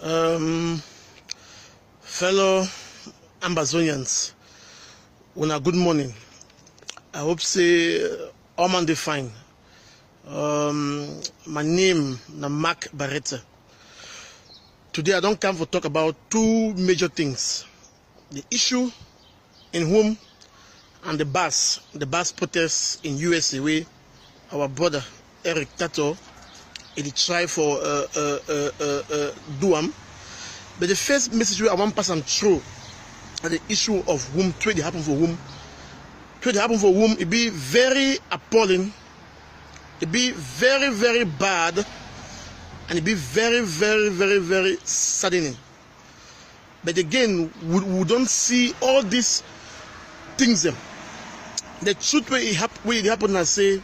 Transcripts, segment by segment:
Um, Fellow Amazonians, una good morning. I hope say all man dey fine. My name na Mark Bareta. Today I don't come to talk about two major things: the issue in home and the BAS protests in USA, where our brother Eric Tato he try for do am. But the first message I want to pass am through at the issue of whom trade happen for whom. Trade happen for whom it be very appalling, it be very, very bad, and it be very, very, very, very saddening. But again, we don't see all these things them. The truth where it happen, I say,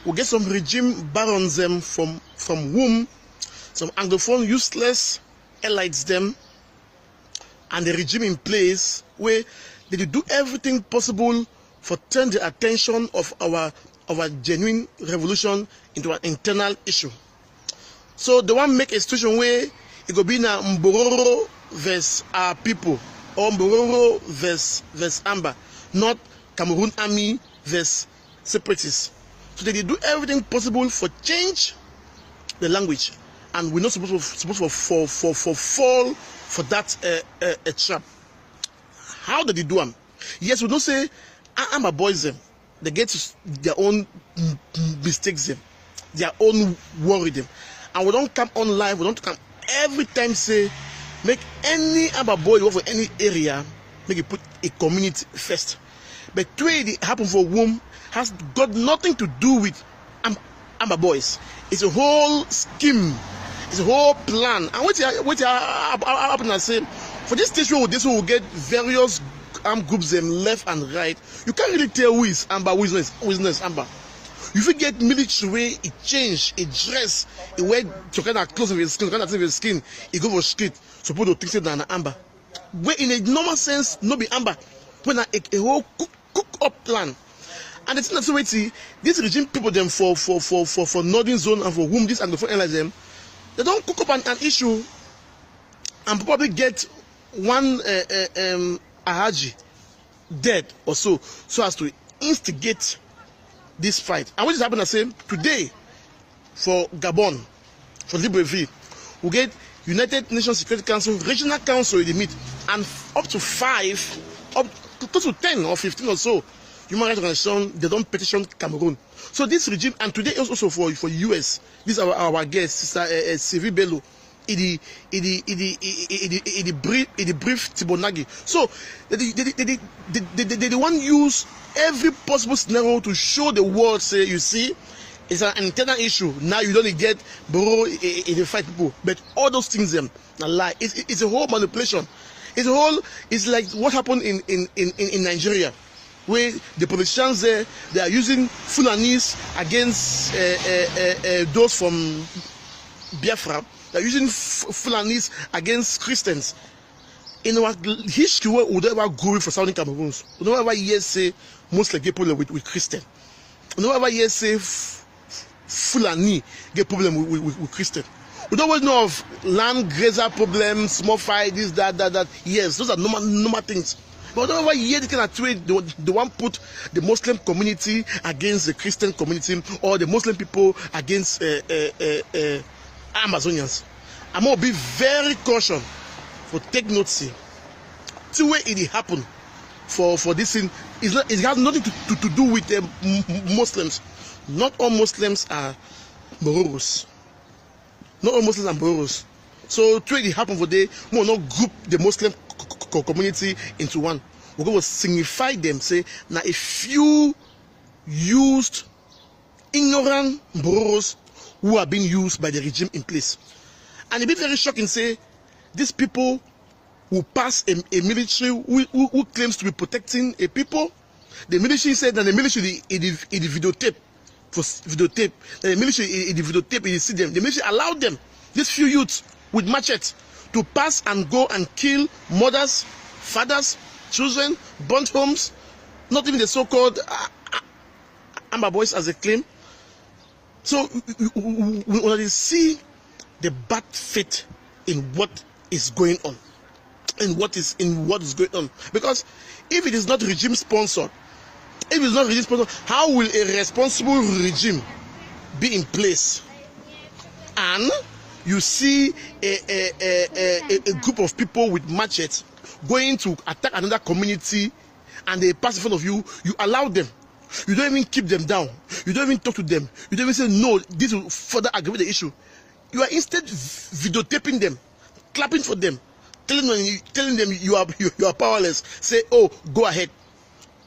we get some regime barons them from whom some anglophone useless elites them, and the regime in place where they do everything possible for turn the attention of our genuine revolution into an internal issue. So they want to make a situation where it could be na Mbororo versus our people, or Mbororo versus Amba, not Cameroon army versus separatists. So they do everything possible for change the language, and we're not supposed to fall for that trap. How did they do them? Yes, we don't say Amba boys them. They get their own mistakes them, their own worry them, and we don't come on live. We don't come every time say make any Amba boy go for any area, make it put a community first. But trade it happen for whom has got nothing to do with Amba boys. It's a whole scheme. It's a whole plan. And what happen I say for this station this will get various armed groups them left and right. You can't really tell who is Amba, who is not Amba. You forget military way it change, it dress, it wear to kind of clothes of his skin, kind of his skin, it go for street. So people don't think say that Amba. Where in a normal sense, no be Amba. When a whole cook up plan. And the thing that's waiting, this regime people them for northern zone and for whom this and the foreign allies them, they don't cook up an issue and probably get one Ahaji dead or so as to instigate this fight. And what is happening? I say today for Gabon, for Libreville, we get United Nations Security Council, Regional Council in the meet, and up to 5, up to close to 10 or 15 or so human rights organizations, they don't petition Cameroon. So this regime, and today also for US, this is our guest, Sister Sylvie Bello, it brief Tibonagi. So they want to use every possible scenario to show the world, say, you see, it's an internal issue. Now you don't get Mbororo in the fight people, but all those things them a lie. It's a whole manipulation. It's like what happened in Nigeria, where the politicians there, they are using Fulanis against those from Biafra. They are using Fulanis against Christians. In our history, we would ever go for Southern Cameroons. We don't ever hear say Muslim get problem with Christian. We don't ever hear say Fulani get problem with Christian. We don't always know of land grazer problems, small fight, this, that. Yes, those are normal things. But whenever you hear the kind of trade, they want put the Muslim community against the Christian community, or the Muslim people against Amazonians. I'm going to be very cautious for take note. See, two way it happen for this thing. It has nothing to do with Muslims. Not all Muslims are Mbororos. Not all Muslims are Mbororo's. So trade it happen for they will not group the Muslim community into one. We're going to signify them, say, now a few used ignorant Mbororos who are being used by the regime in place. And it'd be very shocking, say, these people will pass a military who claims to be protecting a people. The military said that the military is videotape. For videotape, the military is videotape, you see them. The military allowed them, these few youths with machetes, to pass and go and kill mothers, fathers, children, burnt homes, not even the so-called Amba boys as they claim. So when they see the bad faith in what is going on. Because if it is not regime sponsored, how will a responsible regime be in place? And you see a group of people with machetes going to attack another community, and they pass in front of you. You allow them. You don't even keep them down. You don't even talk to them. You don't even say no. This will further aggravate the issue. You are instead videotaping them, clapping for them, telling them you are powerless. Say, oh, go ahead.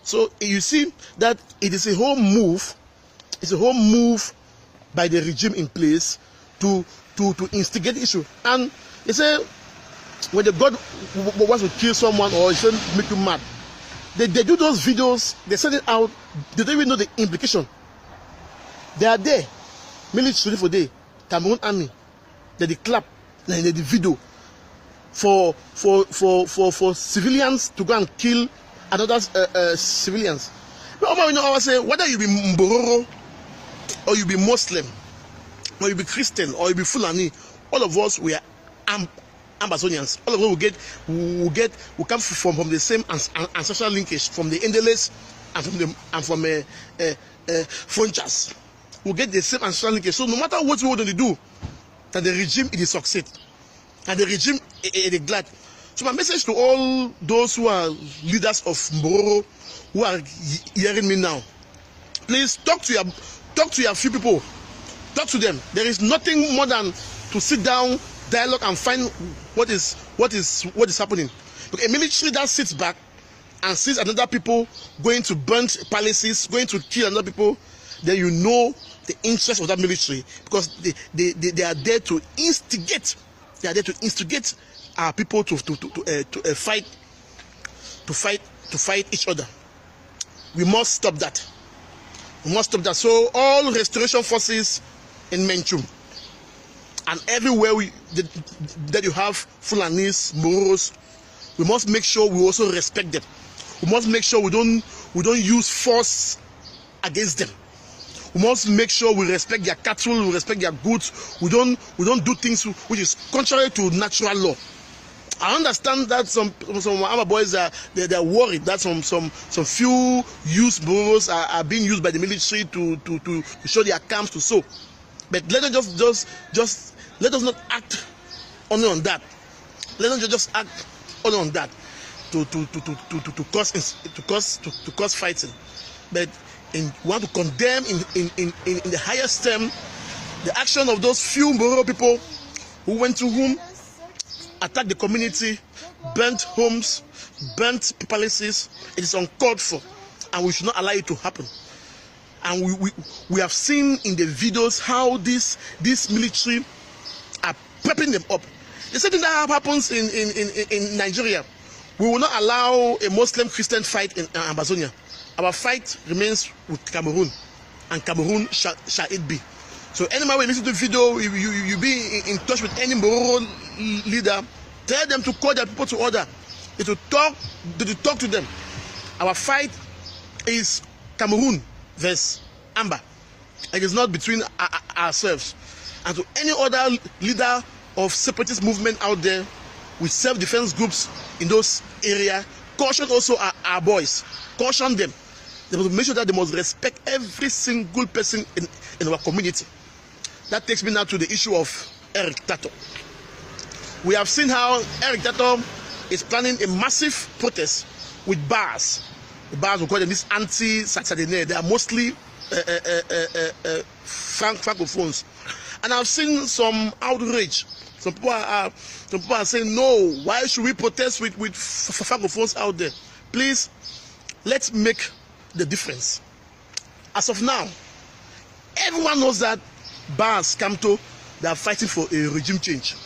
So you see that it is a whole move. It's a whole move by the regime in place to instigate the issue. And they say when the God wants to kill someone or make you mad, they do those videos. They send it out. They don't even know the implication. They are there, military for day, Cameroon army. They clap, they the video for civilians to go and kill another civilians. But you know, I say whether you be Mbororo or you be Muslim or you be Christian or you be Fulani, all of us we are Amazonians. All of us will come from the same ancestral linkage, from the Endeles and from Funchas. We get the same ancestral linkage. So no matter what we want to do, that the regime it is succeed, and the regime it is glad. So my message to all those who are leaders of Mbororo who are hearing me now, please talk to your few people. Talk to them. There is nothing more than to sit down, dialogue, and find what is happening. Okay, a military that sits back and sees another people going to burn palaces, going to kill another people, then you know the interest of that military, because they are there to instigate. They are there to instigate our people to fight each other. We must stop that. We must stop that. So all restoration forces in Menchum and everywhere that you have Fulanis, Mboros, we must make sure we also respect them. We must make sure we don't use force against them. We must make sure we respect their cattle, we respect their goods. We don't do things which is contrary to natural law. I understand that some Ama boys they're worried that some few youth Mboros are being used by the military to show their camps to sow. But let us just let us not act only on that. Let us just act only on that to cause fighting. But we want to condemn in the highest term the action of those few Mbororo people who went to whom attacked the community, burnt homes, burnt palaces. It is uncalled for, and we should not allow it to happen. And we have seen in the videos how this military are prepping them up. The same thing that happens in Nigeria. We will not allow a Muslim-Christian fight in Amazonia. Our fight remains with Cameroon, and Cameroon shall it be. So anytime you listen to the video, you be in touch with any Mbororo leader, tell them to call their people to order, to talk to them. Our fight is Cameroon versus Amba. It is not between ourselves. And to any other leader of separatist movement out there with self-defense groups in those areas, caution also our boys. Caution them. They must make sure that they must respect every single person in our community. That takes me now to the issue of Eric Tato. We have seen how Eric Tato is planning a massive protest with BAS. The BAS, we call them this anti-Saturday. They are mostly francophones. And I've seen some outrage. Some people are saying, no, why should we protest with francophones out there? Please, let's make the difference. As of now, everyone knows that BAS, Camto, they are fighting for a regime change.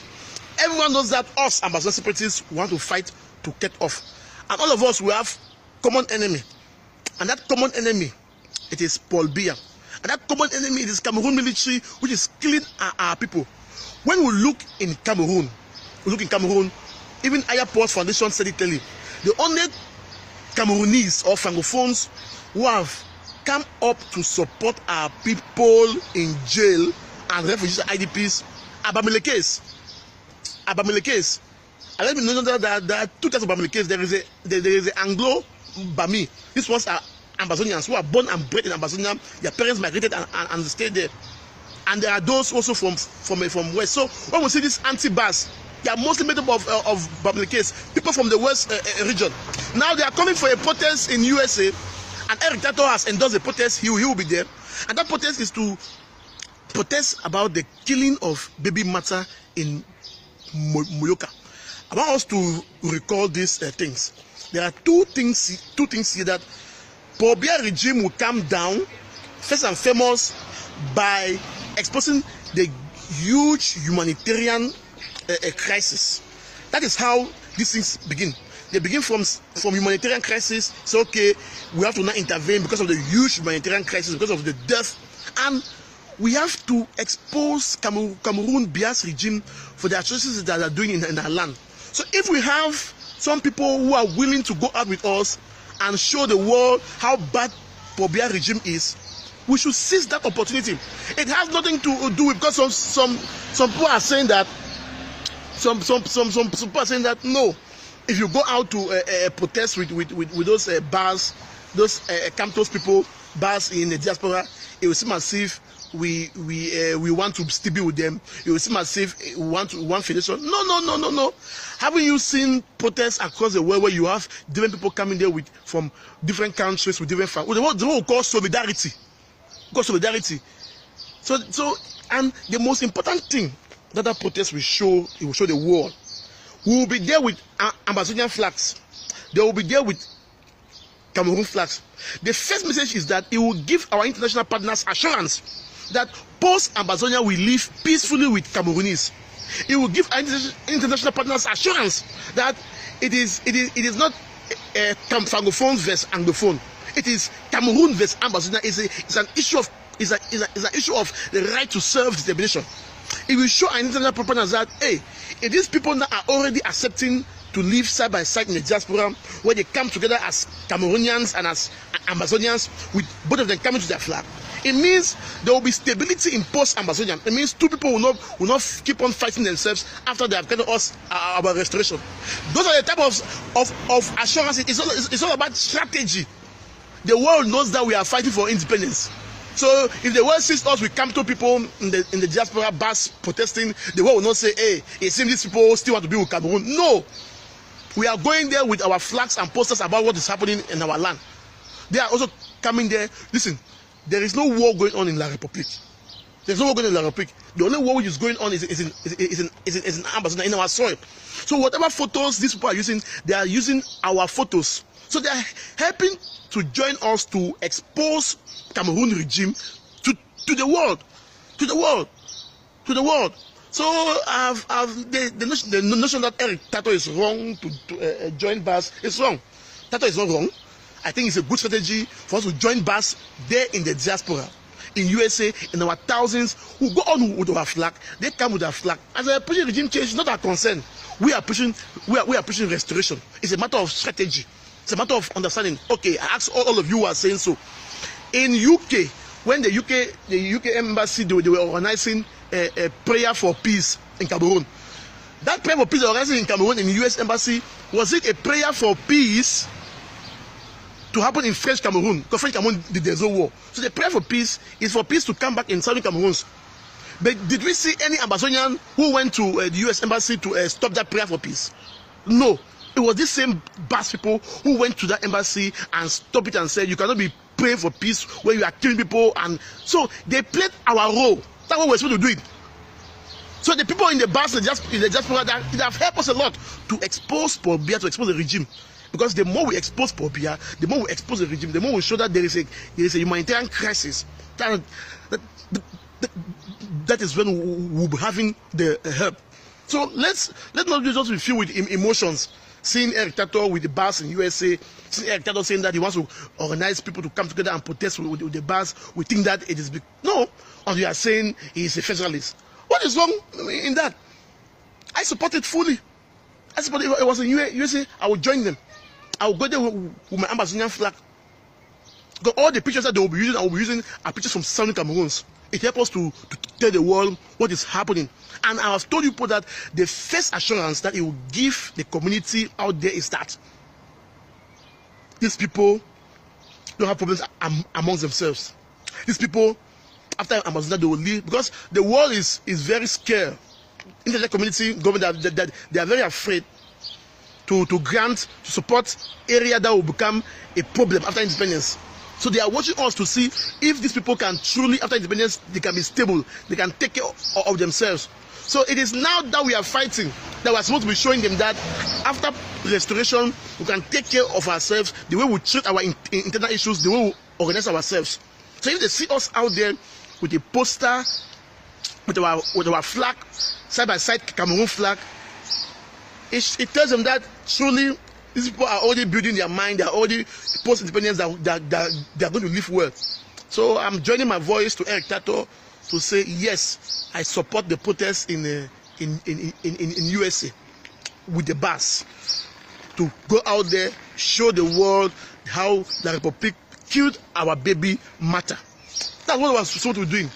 Everyone knows that us, Amazon separatists, want to fight to get off. And all of us, we have common enemy. And that common enemy, it is Paul Biya. And that common enemy, it is Cameroon military, which is killing our people. When we look in Cameroon, even Ayaport Foundation said it clearly, the only Cameroonese or Francophones who have come up to support our people in jail and refugees and IDPs are Bamilekes. Abamilekes. And let me know that there are two types of Abamilekes. There is a Anglo-Bami. These ones are Ambazonians who are born and bred in Ambazonia. Their parents migrated and stayed there. And there are those also from West. So when we see this anti-BAS, they are mostly made up of Bamilekes, people from the West region. Now they are coming for a protest in USA, and Eric Tato has endorsed a protest. He will be there. And that protest is to protest about the killing of baby Mata in Moyoka. I want us to recall these things. There are two things here that Paul Biya regime will come down, first and foremost, by exposing the huge humanitarian crisis. That is how these things begin. They begin from humanitarian crisis. So okay, we have to now intervene because of the huge humanitarian crisis, because of the death, and we have to expose Cameroon BAS regime for the atrocities that they are doing in our land. So if we have some people who are willing to go out with us and show the world how bad Paul Biya regime is, we should seize that opportunity. It has nothing to do with, because some people are saying that some people are saying that no, if you go out to protest with those BAS, those Camptos people, BAS in the diaspora, it will seem as if we want to still be with them. It will seem as if we want federation. No. Haven't you seen protests across the world where you have different people coming there from different countries with different families? What we call solidarity. So and the most important thing that protest will show, it will show the world. We will be there with Ambazonian flags. They will be there with Cameroon flags. The first message is that it will give our international partners assurance that post-Ambazonia will live peacefully with Cameroonese. It will give our international partners assurance that it is not Francophone versus Anglophone. It is Cameroon versus Ambazonia. It's an issue of the right to self-determination. It will show our international partners that hey, if these people now are already accepting to live side by side in the diaspora, where they come together as Cameroonians and as Ambazonians, with both of them coming to their flag, it means there will be stability in post-Ambazonia. It means two people will not keep on fighting themselves after they have given us our restoration. Those are the type of assurance. It's all about strategy. The world knows that we are fighting for independence. So if the world sees us with Campto people in the diaspora BAS protesting, the world will not say, hey, it seems these people still want to be with Cameroon. No. We are going there with our flags and posters about what is happening in our land. They are also coming there. Listen, there is no war going on in La République. There's no war going on in La République. The only war which is going on is in Ambazonia, in our soil. So whatever photos these people are using, they are using our photos. So they are helping to join us to expose Cameroon regime to the world. So the notion that Eric Tato is wrong to join BAS is wrong. Tato is not wrong. I think it's a good strategy for us to join BAS there in the diaspora, in USA, in our thousands who go on with our flag. They come with our flag. As a pushing regime change, it's not our concern. We are pushing restoration. It's a matter of strategy. It's a matter of understanding. Okay, I ask all of you who are saying so. In UK, when the UK embassy, they were organizing a prayer for peace in Cameroon. That prayer for peace organizing in Cameroon in the US embassy, was it a prayer for peace to happen in French Cameroon? Because French Cameroon, there's no war. So the prayer for peace is for peace to come back in Southern Cameroon. But did we see any Ambazonian who went to the US embassy to stop that prayer for peace? No. It was these same BAS people who went to that embassy and stopped it and said, you cannot be praying for peace when you are killing people. And so they played our role. That's what we're supposed to do it. So the people in the BAS, in the diaspora, that have helped us a lot to expose Paul Biya, to expose the regime. Because the more we expose Paul Biya, the more we expose the regime, the more we show that there is a humanitarian crisis. That is when we'll be having the help. So let's not just be filled with emotions. Seeing Eric Tato with the BAS in USA, seeing Eric Tato saying that he wants to organize people to come together and protest with the BAS, we think that it is big. No, or you are saying he is a federalist. What is wrong in that? I support it fully. I support it. If it was in USA, I would join them. I will go there with my Ambazonian flag. Because all the pictures that they will be using, I will be using are pictures from Southern Cameroons. It helps us to tell the world what is happening. And I have told you people that the first assurance that it will give the community out there is that these people don't have problems amongst themselves. These people, after Amazon, they will leave, because the world is very scared. International community, government, that they are very afraid to support area that will become a problem after independence. So they are watching us to see if these people can truly, after independence, they can be stable, they can take care of themselves. So it is now that we are fighting that we are supposed to be showing them that after restoration, we can take care of ourselves, the way we treat our internal issues, the way we organize ourselves. So if they see us out there with a poster, with our flag, side by side Cameroon flag, it tells them that truly these people are already building their mind, they are already post-independence, that they are going to live well. So I'm joining my voice to Eric Tato to say, yes, I support the protests in USA with the BAS, to go out there, show the world how the Republic killed our baby matter. That's what I was supposed to be doing.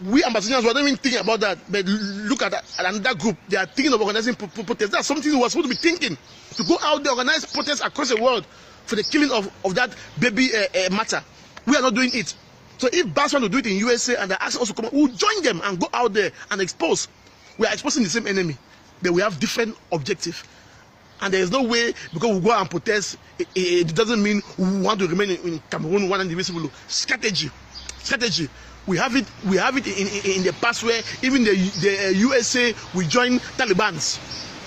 We ambassadors were not even thinking about that, but look at another group. They are thinking of organizing protests. That's something we were supposed to be thinking, to go out there, organize protests across the world for the killing of that baby matter. We are not doing it. So if BAS want to do it in USA and they ask us to come, we'll join them and go out there and expose. We are exposing the same enemy, but we have different objectives. And there is no way, because we go and protest, it doesn't mean we want to remain in Cameroon one and invisible. Strategy. We have it in the past, where even the USA will join Taliban's.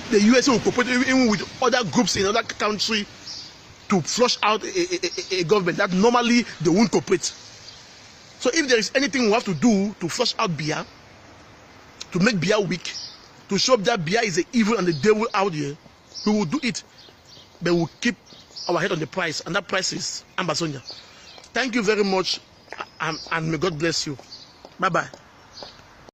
The USA will cooperate even with other groups in other countries to flush out a government that normally they won't cooperate. So if there is anything we have to do to flush out Bia, to make Bia weak, to show that Bia is the evil and the devil out here, we will do it. But we'll keep our head on the price, and that price is Ambazonia. Thank you very much, and may God bless you. Bye-bye.